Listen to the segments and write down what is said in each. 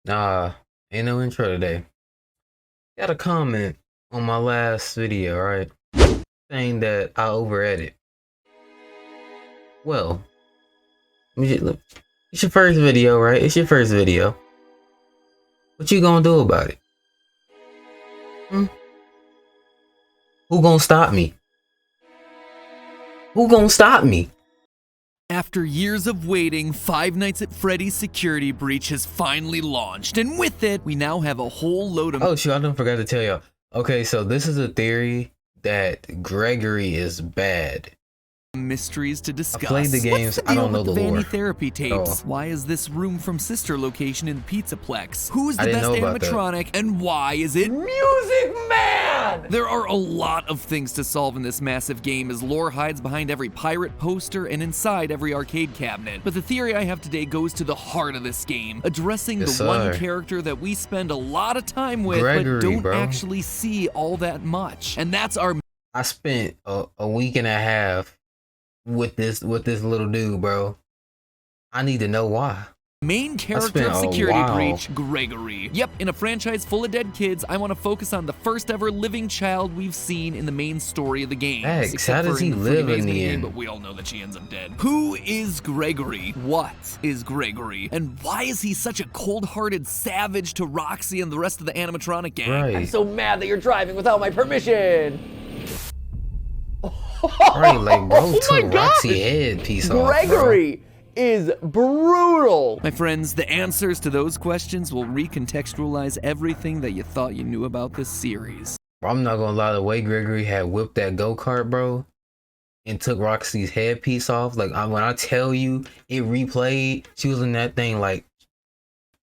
Ain't no intro today. Got a comment on my last video, right? Saying that I over edit. Well, look, it's your first video, right? It's your first video. What you gonna do about it? Who gonna stop me? Who gonna stop me? After years of waiting, Five Nights at Freddy's security breach has finally launched, and with it, we now have a whole load of— Oh shoot, I done forgot to tell y'all. Okay, so this is a theory that Gregory is bad. mysteries to discuss. I played the games, What's the I deal don't know with the lore. Vanny therapy tapes? Why is this room from Sister location in the Pizzaplex? Who's the I didn't best know about animatronic, and why is it Music Man? There are a lot of things to solve in this massive game, as lore hides behind every pirate poster and inside every arcade cabinet. But the theory I have today goes to the heart of this game, addressing the one character that we spend a lot of time with, Gregory, but don't bro. actually see all that much. And that's our— I spent a week and a half with this little dude, bro. I need to know why. main character of Security Breach, Gregory. Yep, in a franchise full of dead kids, I want to focus on the first ever living child we've seen in the main story of the game. Thanks. How does he live in the end? But we all know that she ends up dead. Who is Gregory? What is Gregory? And why is he such a cold-hearted savage to Roxy and the rest of the animatronic gang? Right. I'm so mad that you're driving without my permission. Right, like bro Oh my took gosh! Roxy head piece off. Gregory is brutal. My friends, the answers to those questions will recontextualize everything that you thought you knew about this series. Bro, I'm not gonna lie, the way Gregory had whipped that go-kart, bro, and took Roxy's headpiece off, like when I tell you it replayed, she was in that thing like,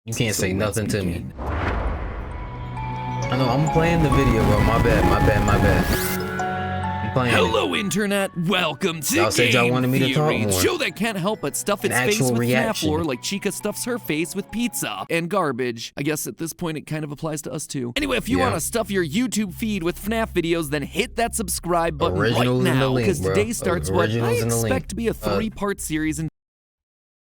you can't say nothing to me. I know, I'm playing the video, bro. My bad. I'm playing Hello, Internet. Welcome to Y'all said y'all Game wanted me to talk Theory, more. show that can't help but stuff its An face actual with FNAF reaction. lore like Chica stuffs her face with pizza and garbage. I guess at this point it kind of applies to us too. Anyway, if you want to stuff your YouTube feed with FNAF videos, then hit that subscribe button Originals right in the now, link, because bro. today starts what I Originals in the link. expect to be a 3-part series. And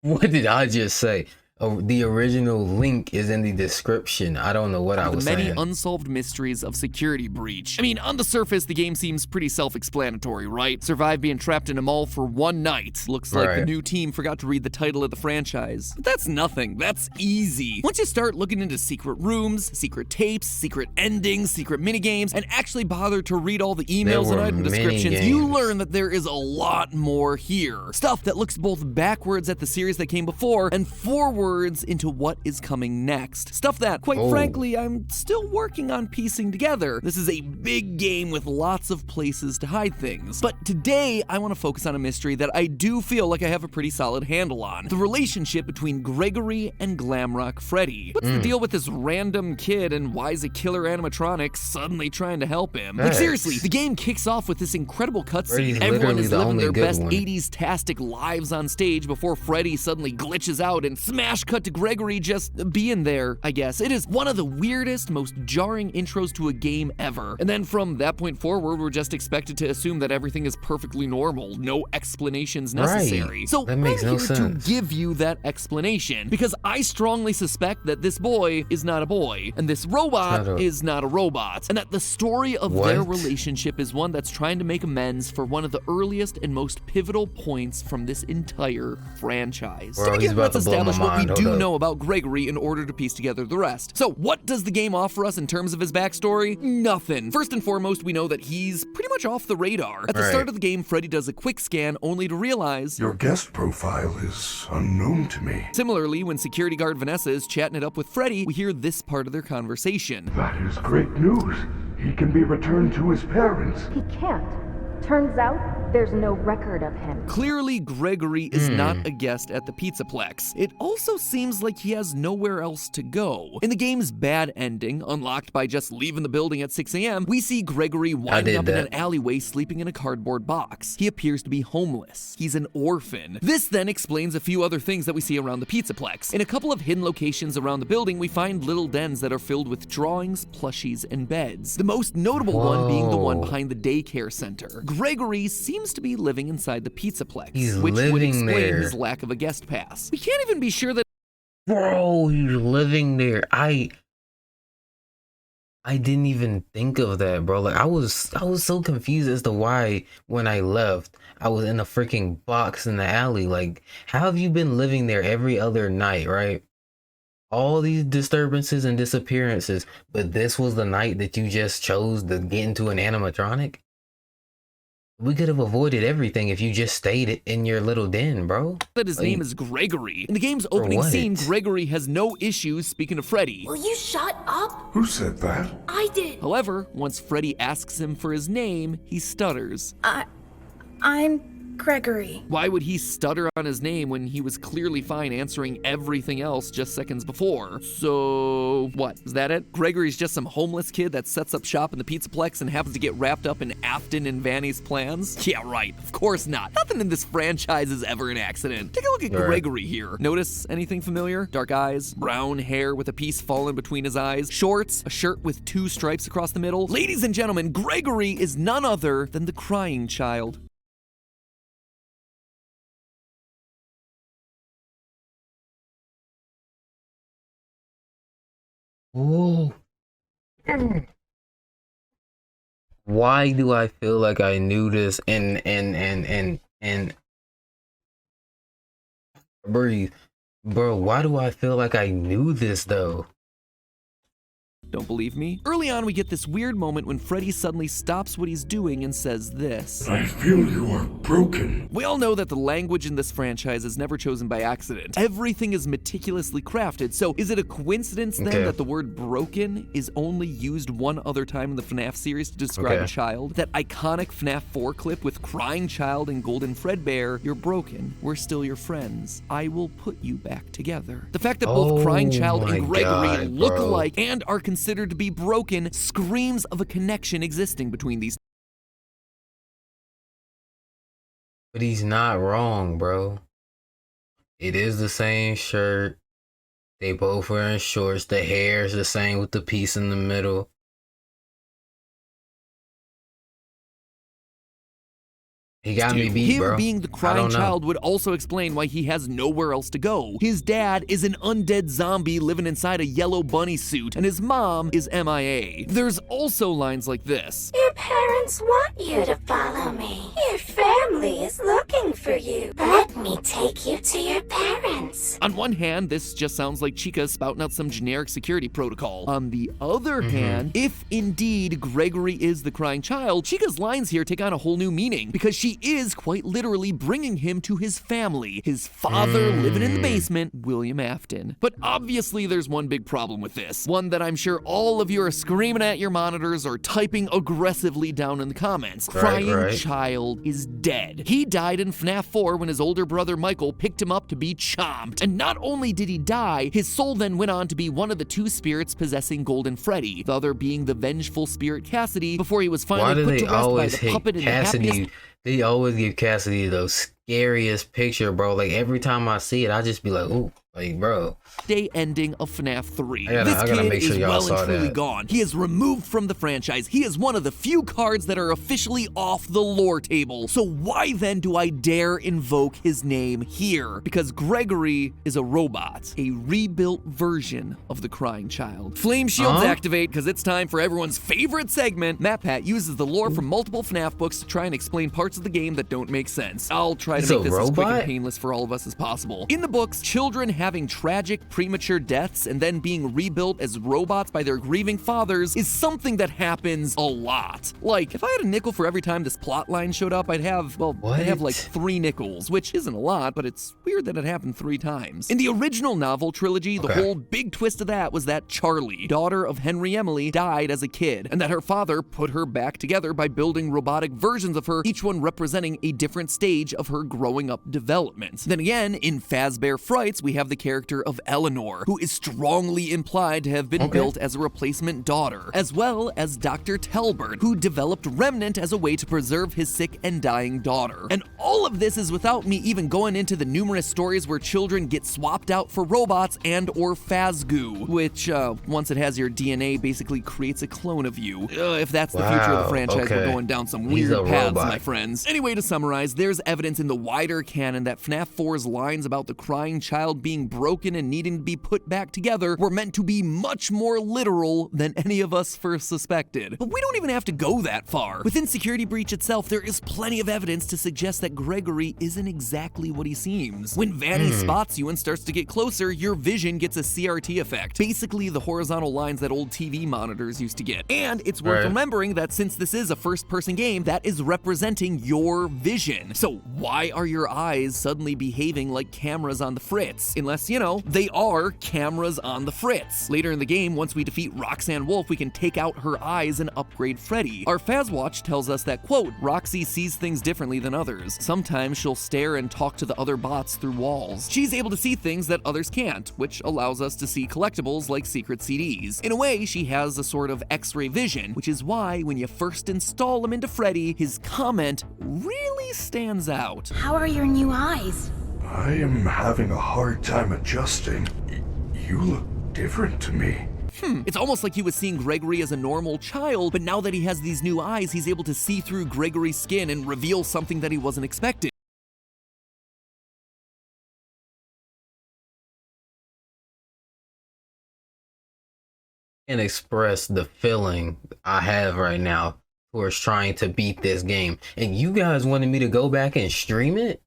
What did I just say? Oh, the original link is in the description. I don't know what I was many saying. unsolved mysteries of Security Breach. I mean, on the surface, the game seems pretty self-explanatory, right? Survive being trapped in a mall for one night. Looks like the new team forgot to read the title of the franchise. But that's nothing. That's easy. Once you start looking into secret rooms, secret tapes, secret endings, secret minigames, and actually bother to read all the emails and item descriptions, you learn that there is a lot more here. Stuff that looks both backwards at the series that came before and forwards into what is coming next. Stuff that, quite frankly, I'm still working on piecing together. This is a big game with lots of places to hide things. But today, I want to focus on a mystery that I do feel like I have a pretty solid handle on. The relationship between Gregory and Glamrock Freddy. What's the deal with this random kid, and why is a killer animatronic suddenly trying to help him? Like seriously, the game kicks off with this incredible cutscene. Everyone is living their best 80s-tastic lives on stage before Freddy suddenly glitches out and smash cut to Gregory just being there, I guess. It is one of the weirdest, most jarring intros to a game ever. And then from that point forward, we're just expected to assume that everything is perfectly normal, no explanations necessary. So that makes no sense. I'm here to give you that explanation, because I strongly suspect that this boy is not a boy, and this robot is not a robot, and that the story of their relationship is one that's trying to make amends for one of the earliest and most pivotal points from this entire franchise. Bro, To begin, let's establish what we do Hold up. know about Gregory in order to piece together the rest. So what does the game offer us in terms of his backstory? Nothing. First and foremost, we know that he's pretty much off the radar. At the start of the game, Freddy does a quick scan only to realize your guest profile is unknown to me. Similarly, when security guard Vanessa is chatting it up with Freddy, we hear this part of their conversation. That is great news. He can be returned to his parents. He can't. Turns out, there's no record of him. Clearly, Gregory is not a guest at the Pizzaplex. It also seems like he has nowhere else to go. In the game's bad ending, unlocked by just leaving the building at 6 a.m., we see Gregory winding up in an alleyway sleeping in a cardboard box. He appears to be homeless. He's an orphan. This then explains a few other things that we see around the Pizzaplex. In a couple of hidden locations around the building, we find little dens that are filled with drawings, plushies, and beds. The most notable one being the one behind the daycare center. Gregory seems to be living inside the Pizzaplex, which would explain his lack of a guest pass. We can't even be sure that Bro, he's living there. I didn't even think of that, bro. Like I was so confused as to why when I left, I was in a freaking box in the alley. Like, how have you been living there every other night, right? All these disturbances and disappearances, but this was the night that you just chose to get into an animatronic? We could have avoided everything if you just stayed in your little den, bro. That his name is Gregory. In the game's opening scene, Gregory has no issues speaking to Freddy. Will you shut up? Who said that? I did. However, once Freddy asks him for his name, he stutters. I'm Gregory. Why would he stutter on his name when he was clearly fine answering everything else just seconds before? So, what? Is that it? Gregory's just some homeless kid that sets up shop in the Pizzaplex and happens to get wrapped up in Afton and Vanny's plans? Yeah, right. Of course not. Nothing in this franchise is ever an accident. Take a look at Gregory here. Notice anything familiar? Dark eyes, brown hair with a piece fallen between his eyes, shorts, a shirt with 2 stripes across the middle. Ladies and gentlemen, Gregory is none other than the crying child. Oh. Why do I feel like I knew this and breathe. Bro, why do I feel like I knew this though? Don't believe me? Early on, we get this weird moment when Freddy suddenly stops what he's doing and says this. I feel you are broken. We all know that the language in this franchise is never chosen by accident. Everything is meticulously crafted, so is it a coincidence then that the word broken is only used one other time in the FNAF series to describe a child? That iconic FNAF 4 clip with crying child and golden Fredbear, you're broken, we're still your friends, I will put you back together. The fact that both crying child and Gregory look alike and are considered to be broken screams of a connection existing between these. But he's not wrong, bro. It is the same shirt. They both wearing shorts. The hair is the same with the piece in the middle. He got me beat, bro. Him being the crying child would also explain why he has nowhere else to go. His dad is an undead zombie living inside a yellow bunny suit, and his mom is MIA. There's also lines like this. Your parents want you to follow me. Your family is looking for you. Let me take you to your parents. On one hand, this just sounds like Chica spouting out some generic security protocol. On the other hand, if indeed Gregory is the crying child, Chica's lines here take on a whole new meaning, because she is quite literally bringing him to his family, his father living in the basement, William Afton. But obviously there's one big problem with this, one that I'm sure all of you are screaming at your monitors or typing aggressively down in the comments. Crying child is dead. He died in FNAF 4 when his older brother Michael picked him up to be chomped. And not only did he die, his soul then went on to be one of the 2 spirits possessing Golden Freddy, the other being the vengeful spirit Cassidy, before he was finally put to rest by the puppet in the happiest. They always give Cassidy the scariest picture, bro. Like, every time I see it, I just be like, ooh, like, bro. Day ending of FNAF 3. This kid is well and truly gone. He is removed from the franchise. He is one of the few cards that are officially off the lore table. So why then do I dare invoke his name here? Because Gregory is a robot, a rebuilt version of the crying child. Flame shields activate, because it's time for everyone's favorite segment. MatPat uses the lore from multiple FNAF books to try and explain parts of the game that don't make sense. I'll try to make this as quick and painless for all of us as possible. In the books, children having tragic premature deaths and then being rebuilt as robots by their grieving fathers is something that happens a lot. Like, if I had a nickel for every time this plot line showed up, I'd have, well, I'd have like 3 nickels, which isn't a lot, but it's weird that it happened 3 times. In the original novel trilogy, the whole big twist of that was that Charlie, daughter of Henry Emily, died as a kid, and that her father put her back together by building robotic versions of her, each one representing a different stage of her growing up development. Then again, in Fazbear Frights, we have the character of Eleanor, who is strongly implied to have been built as a replacement daughter, as well as Dr. Telbert, who developed Remnant as a way to preserve his sick and dying daughter. And all of this is without me even going into the numerous stories where children get swapped out for robots and or Fazgoo, which, once it has your DNA, basically creates a clone of you. If that's the future of the franchise, we're going down some weird paths, my friends. Anyway, to summarize, there's evidence in the wider canon that FNAF 4's lines about the crying child being being broken and needing to be put back together were meant to be much more literal than any of us first suspected. But we don't even have to go that far. Within Security Breach itself, there is plenty of evidence to suggest that Gregory isn't exactly what he seems. When Vanny spots you and starts to get closer, your vision gets a CRT effect. Basically the horizontal lines that old TV monitors used to get. And it's worth remembering that since this is a first-person game, that is representing your vision. So why are your eyes suddenly behaving like cameras on the fritz? Unless, you know, they are cameras on the fritz. Later in the game, once we defeat Roxanne Wolf, we can take out her eyes and upgrade Freddy. Our Fazwatch tells us that, quote, Roxy sees things differently than others. Sometimes she'll stare and talk to the other bots through walls. She's able to see things that others can't, which allows us to see collectibles like secret CDs. In a way, she has a sort of X-ray vision, which is why when you first install him into Freddy, his comment really stands out. How are your new eyes? I am having a hard time adjusting. You look different to me. It's almost like he was seeing Gregory as a normal child, but now that he has these new eyes, he's able to see through Gregory's skin and reveal something that he wasn't expecting. And express the feeling I have right now towards trying to beat this game. And you guys wanted me to go back and stream it?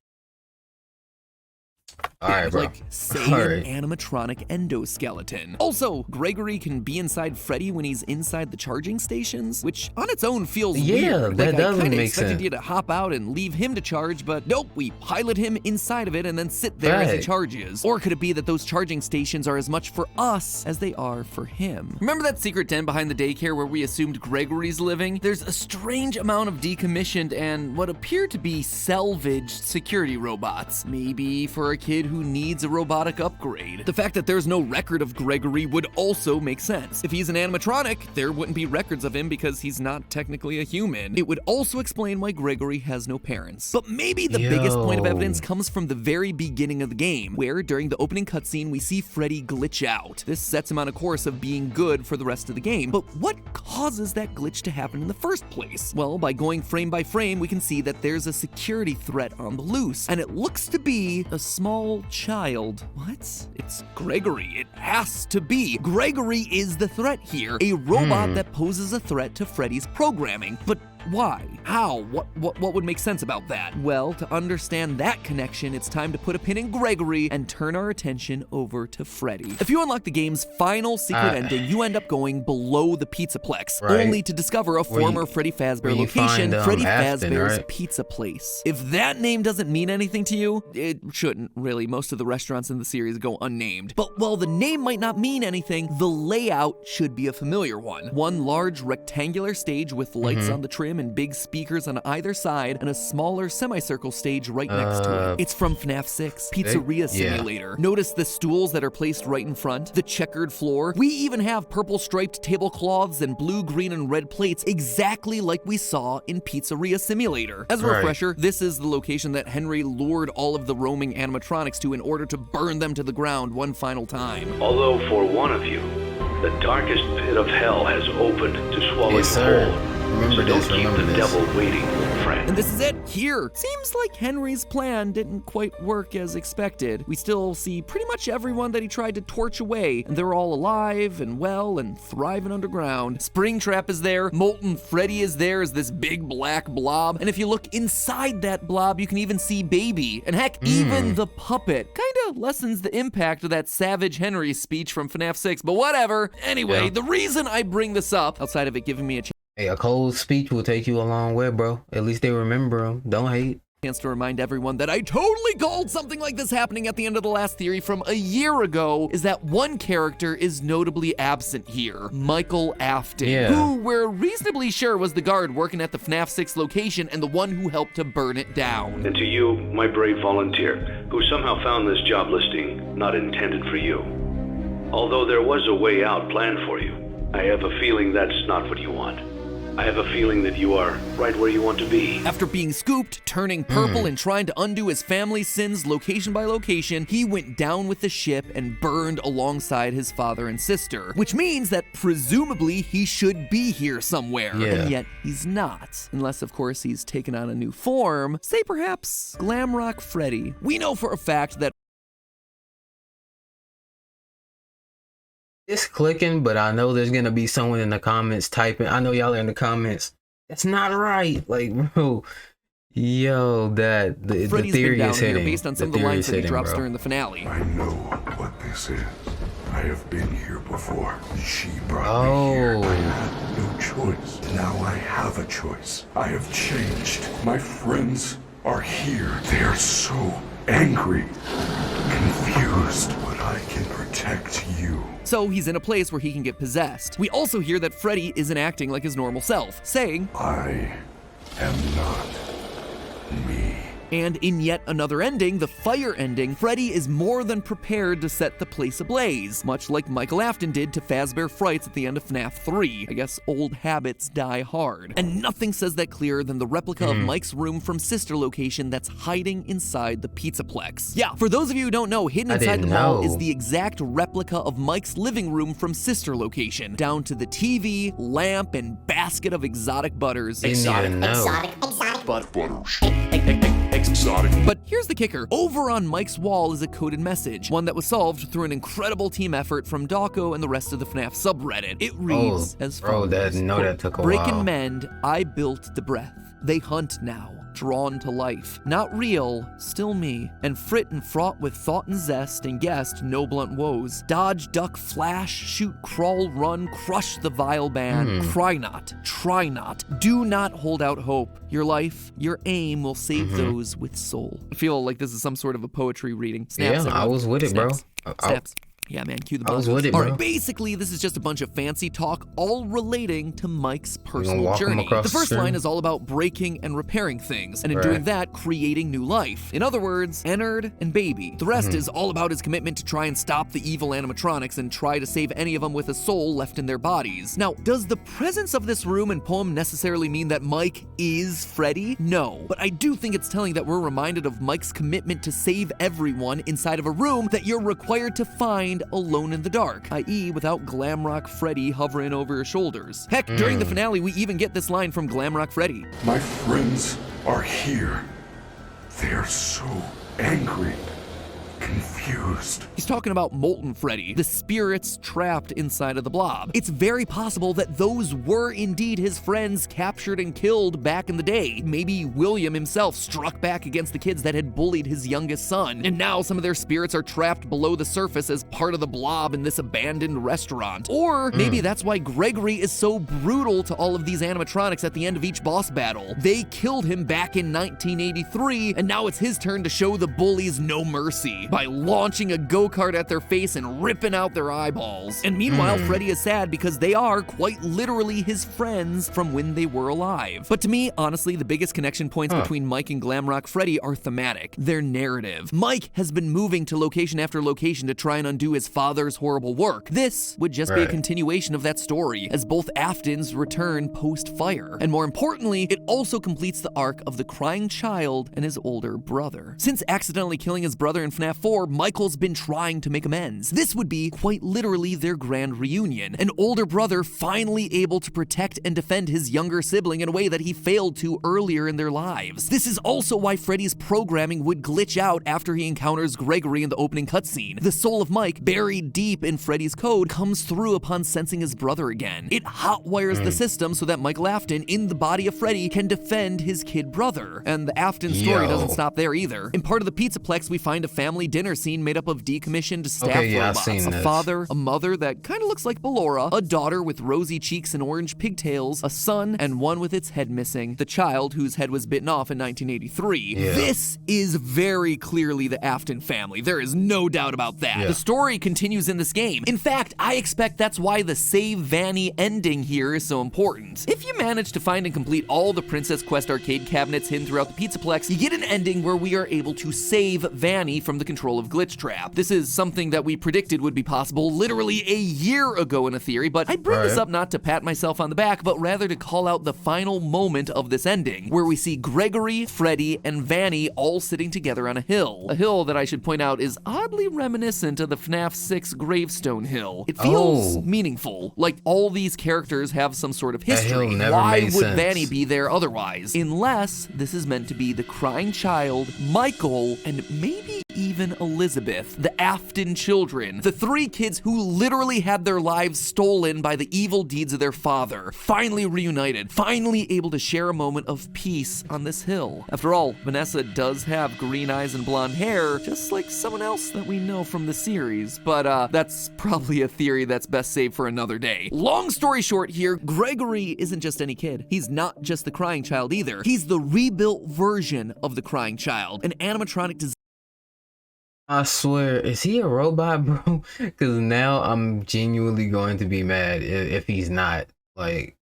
All right, bro. Like, say, an animatronic endoskeleton. Also, Gregory can be inside Freddy when he's inside the charging stations, which on its own feels weird. That like, doesn't I kinda make expected sense. you to hop out and leave him to charge, but nope, we pilot him inside of it and then sit there as he charges. Or could it be that those charging stations are as much for us as they are for him? Remember that secret den behind the daycare where we assumed Gregory's living? There's a strange amount of decommissioned and what appear to be salvaged security robots. Maybe for a kid who needs a robotic upgrade. The fact that there's no record of Gregory would also make sense. If he's an animatronic, there wouldn't be records of him because he's not technically a human. It would also explain why Gregory has no parents. But maybe the biggest point of evidence comes from the very beginning of the game, where during the opening cutscene we see Freddy glitch out. This sets him on a course of being good for the rest of the game. But what causes that glitch to happen in the first place? Well, by going frame by frame, we can see that there's a security threat on the loose, and it looks to be a small child. What? It's Gregory. It has to be. Gregory is the threat here, a robot that poses a threat to Freddy's programming. But why? How? What would make sense about that? Well, to understand that connection, it's time to put a pin in Gregory and turn our attention over to Freddy. If you unlock the game's final secret ending, you end up going below the Pizzaplex, only to discover a former Freddy Fazbear location, Freddy Fazbear's Pizza Place. If that name doesn't mean anything to you, it shouldn't really. Most of the restaurants in the series go unnamed. But while the name might not mean anything, the layout should be a familiar one. One large rectangular stage with lights on the trim and big speakers on either side, and a smaller semicircle stage right next to it. It's from FNAF 6, Pizzeria Simulator. Notice the stools that are placed right in front, the checkered floor. We even have purple striped tablecloths and blue, green, and red plates exactly like we saw in Pizzeria Simulator. As a refresher, this is the location that Henry lured all of the roaming animatronics to in order to burn them to the ground one final time. Although for one of you, the darkest pit of hell has opened to swallow you whole. Remember this, don't keep the devil waiting, friend. And this is it, here. Seems like Henry's plan didn't quite work as expected. We still see pretty much everyone that he tried to torch away, and they're all alive and well and thriving underground. Springtrap is there, Molten Freddy is there as this big black blob, and if you look inside that blob, you can even see Baby, and heck, even the puppet. Kinda lessens the impact of that Savage Henry speech from FNAF 6, but whatever. Anyway, the reason I bring this up, outside of it giving me a Hey, a cold speech will take you a long way, bro. At least they remember them. Don't hate. chance to remind everyone that I totally called something like this happening at the end of the last theory from a year ago, is that one character is notably absent here, Michael Afton, who we're reasonably sure was the guard working at the FNAF 6 location and the one who helped to burn it down. And to you, my brave volunteer, who somehow found this job listing not intended for you. Although there was a way out planned for you, I have a feeling that's not what you want. I have a feeling that you are right where you want to be. After being scooped, turning purple, and trying to undo his family's sins location by location, he went down with the ship and burned alongside his father and sister, which means that presumably he should be here somewhere, and yet he's not. Unless, of course, he's taken on a new form, say perhaps Glamrock Freddy. We know for a fact that It's clicking, but I know there's gonna be someone in the comments typing. I know y'all are in the comments. That's not right. Like, bro, yo, the Freddys theory been is down here hitting. based on some of the lines that he drops during the finale. I know what this is. I have been here before. She brought me here. I had no choice. Now I have a choice. I have changed. My friends are here. They are so angry, confused, but I can protect you. So he's in a place where he can get possessed. We also hear that Freddy isn't acting like his normal self, saying, I am not me. And in yet another ending, the fire ending, Freddy is more than prepared to set the place ablaze, much like Michael Afton did to Fazbear Frights at the end of FNAF 3. I guess old habits die hard. And nothing says that clearer than the replica of Mike's room from Sister Location that's hiding inside the Pizzaplex. Yeah, for those of you who don't know, hidden inside the mall is the exact replica of Mike's living room from Sister Location, down to the TV, lamp, and basket of exotic butters. Exotic Butters. But here's the kicker. Over on Mike's wall is a coded message, one that was solved through an incredible team effort from Dawko and the rest of the FNAF subreddit. It reads as follows. That took a Break while. and mend, I built the breath. They hunt now, drawn to life. Not real, still me. And frit and fraught with thought and zest, and guessed no blunt woes. Dodge, duck, flash, shoot, crawl, run, crush the vile band. Cry not, try not, do not hold out hope. Your life, your aim will save those with soul. I feel like this is some sort of a poetry reading. Snaps, Yeah, I was with it, bro. Snaps. Yeah, man, cue the bell. I was with it, bro. All right, basically, this is just a bunch of fancy talk, all relating to Mike's personal walk him journey. across The first the line street? is all about breaking and repairing things, and in doing that, creating new life. In other words, Ennard and Baby. The rest is all about his commitment to try and stop the evil animatronics and try to save any of them with a soul left in their bodies. Now, does the presence of this room and poem necessarily mean that Mike is Freddy? No, but I do think it's telling that we're reminded of Mike's commitment to save everyone inside of a room that you're required to find alone in the dark, i.e. without Glamrock Freddy hovering over your shoulders. Heck, during the finale, we even get this line from Glamrock Freddy. My friends are here. They are so angry, confused. He's talking about Molten Freddy, the spirits trapped inside of the blob. It's very possible that those were indeed his friends captured and killed back in the day. Maybe William himself struck back against the kids that had bullied his youngest son, and now some of their spirits are trapped below the surface as part of the blob in this abandoned restaurant. Or maybe that's why Gregory is so brutal to all of these animatronics at the end of each boss battle. They killed him back in 1983, and now it's his turn to show the bullies no mercy by launching a go-kart at their face and ripping out their eyeballs. And meanwhile, Freddy is sad because they are quite literally his friends from when they were alive. But to me, honestly, the biggest connection points between Mike and Glamrock Freddy are thematic. They're narrative. Mike has been moving to location after location to try and undo his father's horrible work. This would just be a continuation of that story, as both Aftons return post-fire. And more importantly, it also completes the arc of the crying child and his older brother. Since accidentally killing his brother in FNAF 4, Michael's been trying to make amends. This would be quite literally their grand reunion. An older brother finally able to protect and defend his younger sibling in a way that he failed to earlier in their lives. This is also why Freddy's programming would glitch out after he encounters Gregory in the opening cutscene. The soul of Mike, buried deep in Freddy's code, comes through upon sensing his brother again. It hotwires the system so that Michael Afton, in the body of Freddy, can defend his kid brother. And the Afton story doesn't stop there either. In part of the Pizzaplex, we find a family dinner scene made up of decommissioned staff robots. A father, a mother that kind of looks like Ballora, a daughter with rosy cheeks and orange pigtails, a son, and one with its head missing. The child whose head was bitten off in 1983. This is very clearly the Afton family. There is no doubt about that. The story continues in this game. In fact, I expect that's why the Save Vanny ending here is so important. If you manage to find and complete all the Princess Quest arcade cabinets hidden throughout the Pizzaplex, you get an ending where we are able to save Vanny from the control of Glitch Trap. This is something that we predicted would be possible literally a year ago in a theory, but I bring this up not to pat myself on the back, but rather to call out the final moment of this ending, where we see Gregory, Freddy, and Vanny all sitting together on a hill. A hill that I should point out is oddly reminiscent of the FNAF 6 gravestone hill. It feels meaningful, like all these characters have some sort of history. Why would Vanny be there otherwise? Unless this is meant to be the crying child, Michael, and maybe even Elizabeth, the Afton children, the 3 kids who literally had their lives stolen by the evil deeds of their father, finally reunited, finally able to share a moment of peace on this hill. After all, Vanessa does have green eyes and blonde hair, just like someone else that we know from the series, but that's probably a theory that's best saved for another day. Long story short here, Gregory isn't just any kid. He's not just the crying child either. He's the rebuilt version of the crying child, an animatronic design. I swear, is he a robot, bro? Because now I'm genuinely going to be mad if he's not. Like,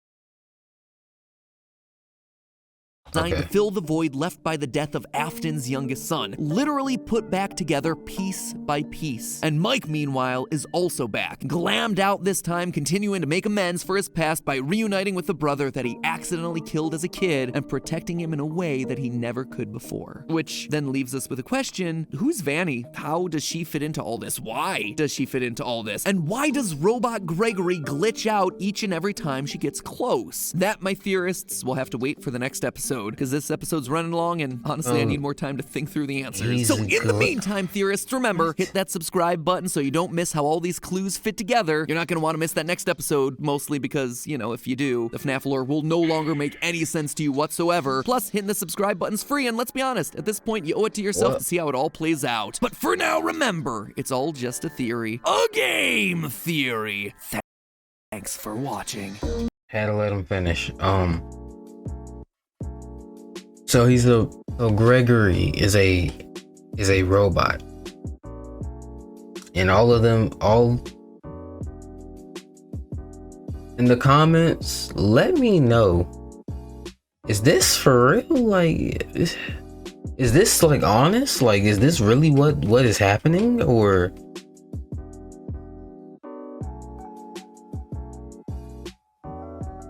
designed to fill the void left by the death of Afton's youngest son, literally put back together piece by piece. And Mike, meanwhile, is also back, glammed out this time, continuing to make amends for his past by reuniting with the brother that he accidentally killed as a kid and protecting him in a way that he never could before. Which then leaves us with a question: who's Vanny? How does she fit into all this? Why does she fit into all this? And why does Robot Gregory glitch out each and every time she gets close? That, my theorists, will have to wait for the next episode, because this episode's running long and honestly I need more time to think through the answers. So in the meantime, theorists, remember, hit that subscribe button so you don't miss how all these clues fit together. You're not going to want to miss that next episode, mostly because, you know, if you do, the FNAF lore will no longer make any sense to you whatsoever. Plus, hitting the subscribe button's free, and let's be honest, at this point you owe it to yourself to see how it all plays out. But for now, remember, it's all just a theory. A game theory. Thanks for watching. Had to let him finish. So Gregory is a robot, and all of them, in the comments, let me know, is this for real? Like, is this like honest? Like, is this really what is happening? Or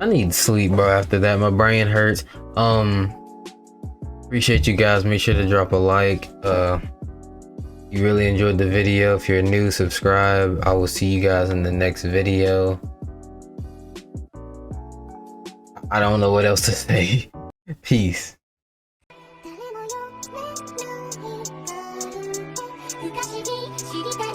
I need sleep, bro. After that, my brain hurts. Appreciate you guys. Make sure to drop a like. You really enjoyed the video. If you're new, subscribe. I will see you guys in the next video. I don't know what else to say. Peace. "誰も読めない昔に知りたい」